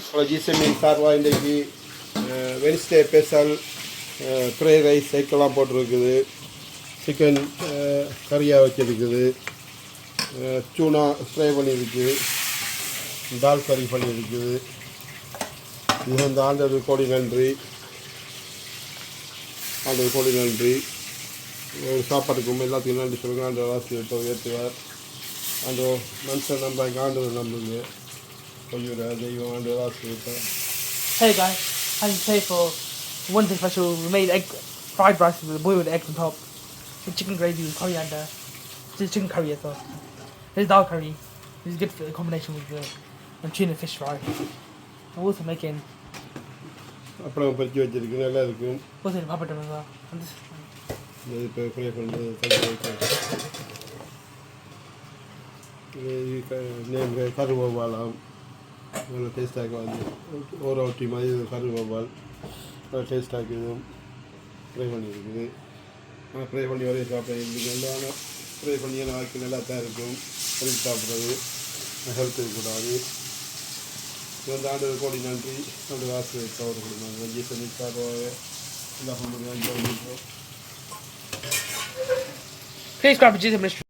ஜிசமின் சார்பாக இன்றைக்கு Wednesday special fried rice சைக்கெல்லாம் போட்டிருக்குது. சிக்கன் கறியாக வச்சுருக்குது. tuna ஃப்ரை பண்ணியிருக்குது. தால் கறி பண்ணியிருக்குது. இது வந்து ஆண்டது கோடி நன்றி. ஆண்டது கோடி நன்றி. சாப்பாட்டுக்கும் எல்லாத்துக்கும் நன்றி சொல்லுங்க. ஆண்டவர் ஆசீர்வாதத்தை உயர்த்துவார். அந்த மனுஷன் நம்பாங்க, ஆண்டவர் நம்புங்க. தெய்வம் ஆண்டவர் ஆசீர்வாதம். Hey guys, how you say for Wednesday special? We made egg fried rice with boiled eggs on top, with chicken gravy with coriander, just chicken curry as well. This is dal curry. This is good for the combination with the tuna fish fry. We're also making அப்புறம் பறிச்சு வச்சிருக்கு, நல்லா இருக்கும். also the papadum as well. And this, இது இப்போ fry பண்ணுறது கருவவாலாம் நல்லா டேஸ்டாக வந்து ஒரு ரொட்டி மாதிரி கருவவால் நல்லா டேஸ்டாக இதுவும் ஃப்ரை பண்ணியிருக்குது. ஆனால் ஃப்ரை பண்ணி வரையும் சாப்பிட்றது நல்லா ஃப்ரை பண்ணி ஆக்கி நல்லா தான் இருக்கும். பொறிச்சு சாப்பிட்றது ஹெல்த் இருக்கக்கூடாது. இது வந்து ஆண்டு கோடி நன்றி. அந்த காசு கவர் கொடுங்க. ஜிசமி சார்பாக எல்லா பண்ணுறோம். please grab a Jesus ministry.